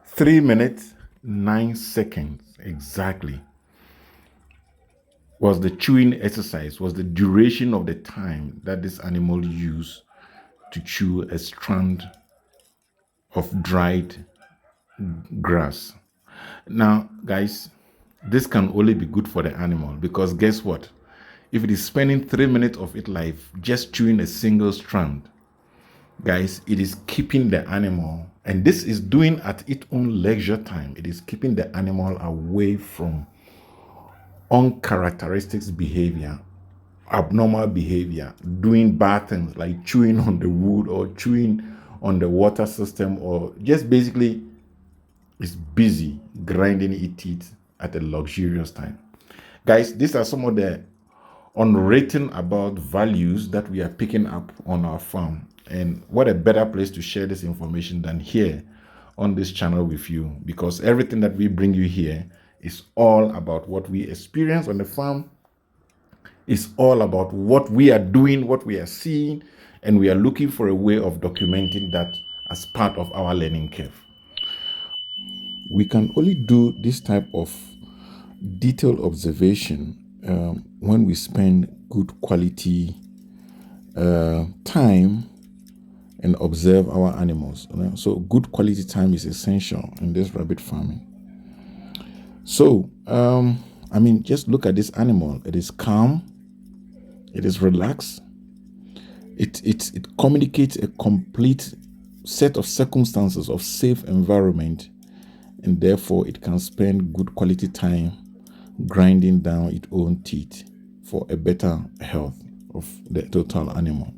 Three minutes, 9 seconds exactly was the chewing exercise, was the duration of the time that this animal used to chew a strand of dried grass. Now, guys, this can only be good for the animal because guess what? If it is spending 3 minutes of its life just chewing a single strand, guys, it is keeping the animal, and this is doing at its own leisure time, it is keeping the animal away from uncharacteristic behavior, abnormal behavior, doing bad things like chewing on the wood or chewing on the water system, or just basically is busy grinding its teeth at a luxurious time. Guys, these are some of the unwritten about values that we are picking up on our farm. And what a better place to share this information than here on this channel with you, because everything that we bring you here is all about what we experience on the farm. It's all about what we are doing, what we are seeing, and we are looking for a way of documenting that as part of our learning curve. We can only do this type of detailed observation when we spend good quality time and observe our animals. So good quality time is essential in this rabbit farming. So, just look at this animal. It is calm. It is relaxed. It communicates a complete set of circumstances of safe environment, and therefore it can spend good quality time grinding down its own teeth for a better health of the total animal.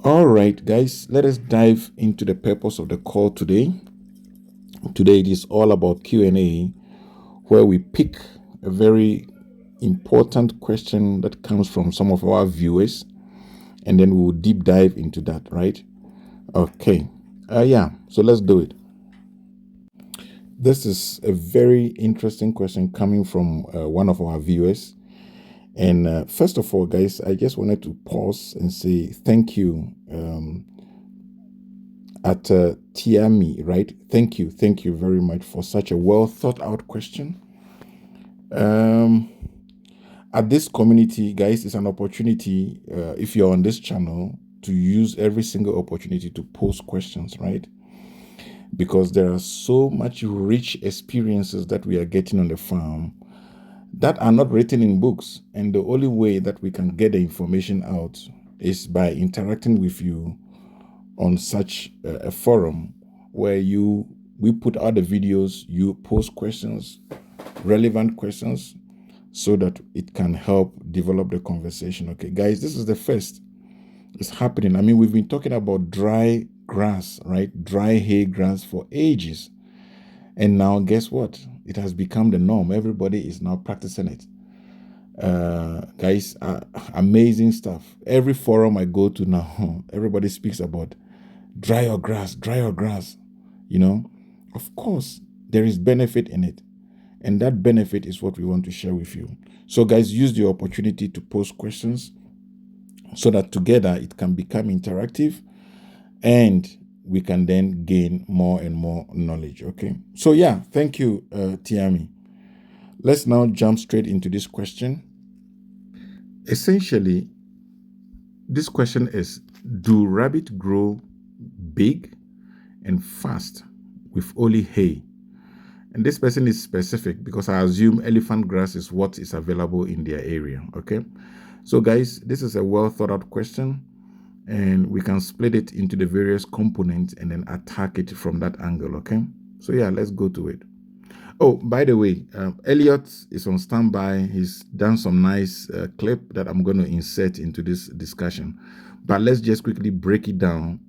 All right, guys, let us dive into the purpose of the call today. Today it is all about Q&A, where we pick a very important question that comes from some of our viewers, and then we will deep dive into that, right? Okay. So let's do it. This is a very interesting question coming from one of our viewers. And first of all, guys, I just wanted to pause and say thank you at Tiami, right? Thank you very much for such a well thought out question. at this community, guys, it's an opportunity, if you're on this channel, to use every single opportunity to post questions, right? Because there are so much rich experiences that we are getting on the farm that are not written in books. And the only way that we can get the information out is by interacting with you on such a forum where we put out the videos, you post questions, relevant questions, so that it can help develop the conversation. Okay, guys, this is the first. It's happening. I mean, we've been talking about dry grass, right? Dry hay grass for ages. And now guess what? It has become the norm. Everybody is now practicing it. Guys, amazing stuff. Every forum I go to now, everybody speaks about dry your grass, dry your grass. You know, of course, there is benefit in it. And that benefit is what we want to share with you. So guys, use the opportunity to post questions so that together it can become interactive and we can then gain more and more knowledge. Okay. So yeah, thank you, Tiami. Let's now jump straight into this question. Essentially, this question is, do rabbits grow big and fast with only hay? And this person is specific because I assume elephant grass is what is available in their area. Okay. So guys, this is a well thought out question, and we can split it into the various components and then attack it from that angle. Okay. So yeah, let's go to it. Oh, by the way, Elliot is on standby. He's done some nice clip that I'm going to insert into this discussion. But let's just quickly break it down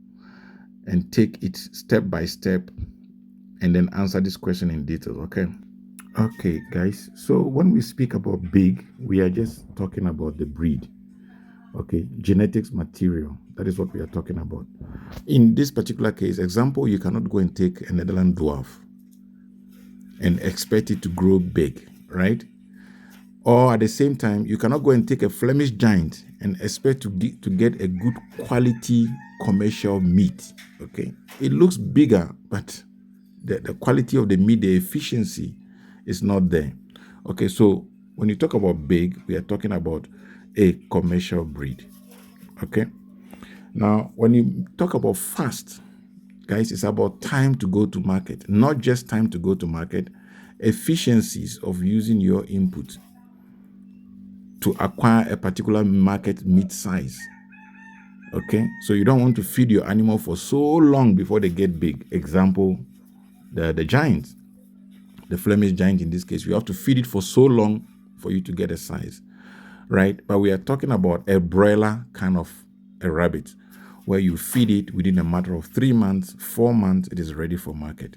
and take it step by step and then answer this question in detail, okay? Okay, guys. So when we speak about big, we are just talking about the breed, okay? Genetics, material. That is what we are talking about. In this particular case, example, you cannot go and take a Netherlands dwarf and expect it to grow big, right? Or at the same time, you cannot go and take a Flemish giant and expect to get a good quality commercial meat, okay? It looks bigger, but the quality of the meat, the efficiency is not there. Okay, so when you talk about big, we are talking about a commercial breed, okay? Now, when you talk about fast, guys, it's about time to go to market, not just time to go to market, efficiencies of using your input to acquire a particular market meat size. Okay, so you don't want to feed your animal for so long before they get big. Example, the giant, the Flemish giant in this case, you have to feed it for so long for you to get a size, right? But we are talking about a broiler kind of a rabbit where you feed it within a matter of 3 months, 4 months, it is ready for market.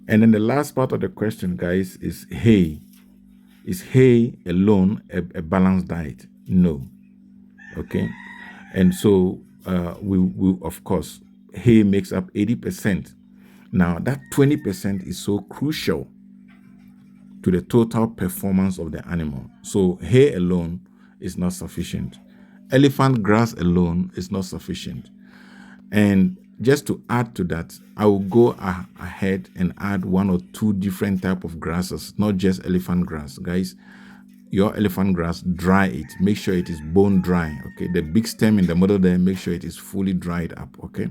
And then the last part of the question, guys, is hay. Is hay alone a balanced diet? No. Okay. And so we of course, hay makes up 80%. Now that 20% is so crucial to the total performance of the animal. So hay alone is not sufficient. Elephant grass alone is not sufficient. And just to add to that, I will go ahead and add 1 or 2 different type of grasses, not just elephant grass. Guys, your elephant grass, dry it. Make sure it is bone dry, okay? The big stem in the middle there, make sure it is fully dried up, okay?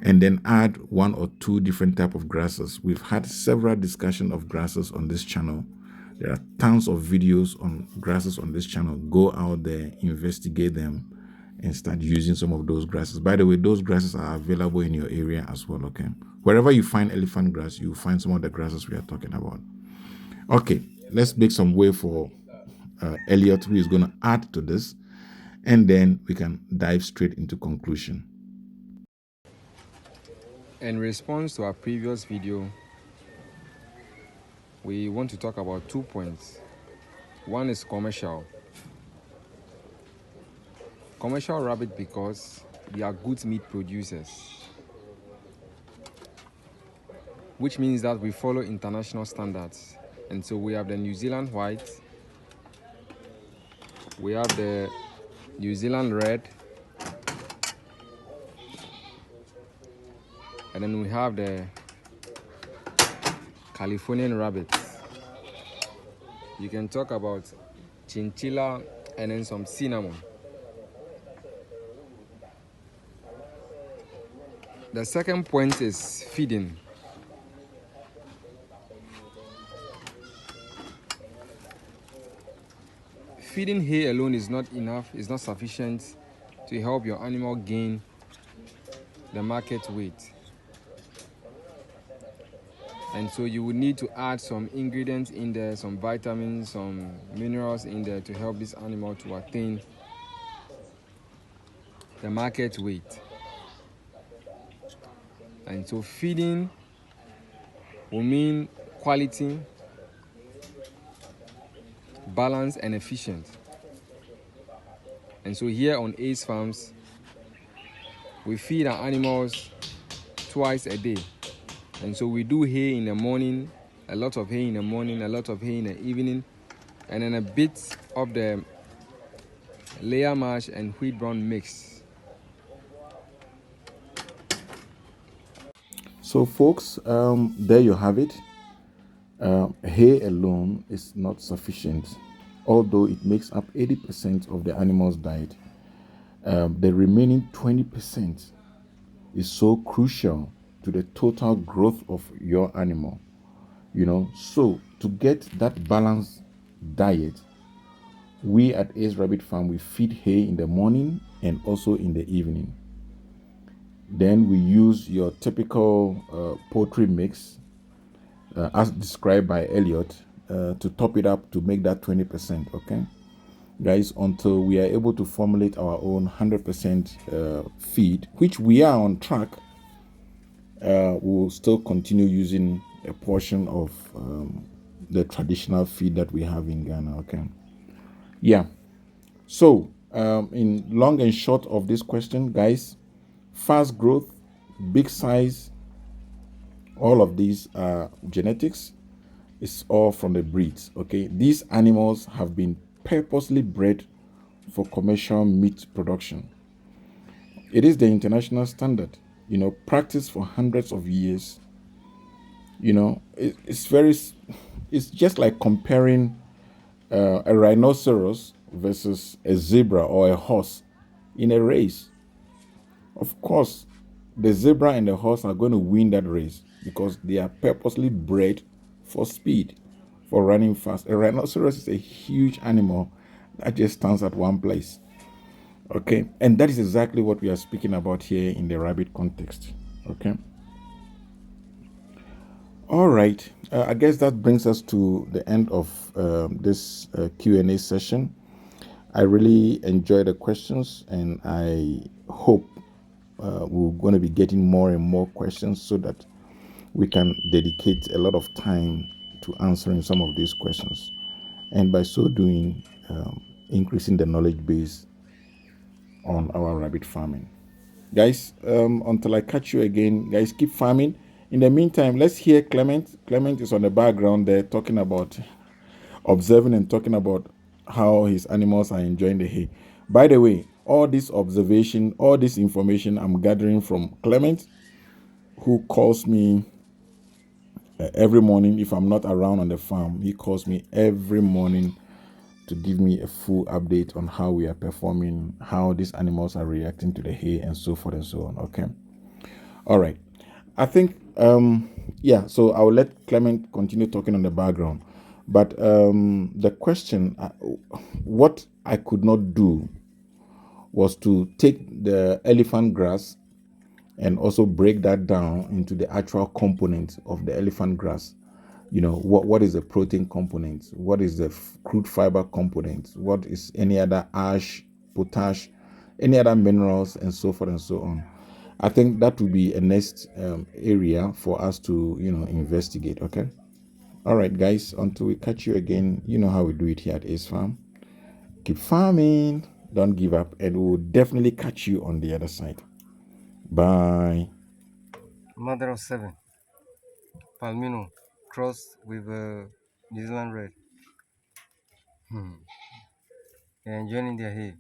And then add 1 or 2 different type of grasses. We've had several discussions of grasses on this channel. There are tons of videos on grasses on this channel. Go out there, investigate them, and start using some of those grasses. By the way, those grasses are available in your area as well, okay? Wherever you find elephant grass, you find some of the grasses we are talking about. Okay, let's make some way for Elliot, who is going to add to this, and then we can dive straight into conclusion. In response to our previous video, we want to talk about 2 points. One is commercial. Commercial rabbit because they are good meat producers, which means that we follow international standards. And so we have the New Zealand white, we have the New Zealand red, and then we have the Californian rabbit. You can talk about chinchilla, and then some cinnamon. The second point is feeding. Feeding hay alone is not enough, is not sufficient to help your animal gain the market weight. And so you would need to add some ingredients in there, some vitamins, some minerals in there to help this animal to attain the market weight. And so feeding will mean quality, balance, and efficient. And so here on Ace Farms, we feed our animals twice a day. And so we do hay in the morning, a lot of hay in the morning, a lot of hay in the evening, and then a bit of the layer mash and wheat brown mix. So, folks, there you have it. Hay alone is not sufficient, although it makes up 80% of the animal's diet. The remaining 20% is so crucial to the total growth of your animal. So to get that balanced diet, we at Ace Rabbit Farm, we feed hay in the morning and also in the evening. Then we use your typical poultry mix, as described by Elliot, to top it up to make that 20%. Okay, guys, until we are able to formulate our own 100% feed, which we are on track, we will still continue using a portion of the traditional feed that we have in Ghana. Okay, yeah. So, in long and short of this question, guys, fast growth, big size, all of these are genetics. It's all from the breeds. Okay, these animals have been purposely bred for commercial meat production. It is the international standard, practiced for hundreds of years. It's just like comparing a rhinoceros versus a zebra or a horse in a race. Of course, the zebra and the horse are going to win that race because they are purposely bred for speed, for running fast. A rhinoceros is a huge animal that just stands at one place. Okay, and that is exactly what we are speaking about here in the rabbit context. Okay. All right. I guess that brings us to the end of this Q&A session. I really enjoyed the questions, and I hope we're going to be getting more and more questions so that we can dedicate a lot of time to answering some of these questions. And by so doing, increasing the knowledge base on our rabbit farming. Guys, until I catch you again, guys, keep farming. In the meantime, let's hear Clement. Clement is on the background there talking about observing and talking about how his animals are enjoying the hay. By the way, all this observation, all this information I'm gathering from Clement, who calls me every morning if I'm not around on the farm. He calls me every morning to give me a full update on how we are performing, how these animals are reacting to the hay, and so forth and so on. Okay. All right. I think, so I'll let Clement continue talking on the background. But the question, what I could not do was to take the elephant grass and also break that down into the actual components of the elephant grass. What is the protein component? What is the crude fiber component? What is any other ash, potash, any other minerals, and so forth and so on. I think that will be a next area for us to investigate. Okay. All right, guys, until we catch you again, you know how we do it here at Ace Farm. Keep farming, don't give up, and we'll definitely catch you on the other side. Bye. Mother of seven, Palmino, crossed with New Zealand Red. They're enjoying their hay.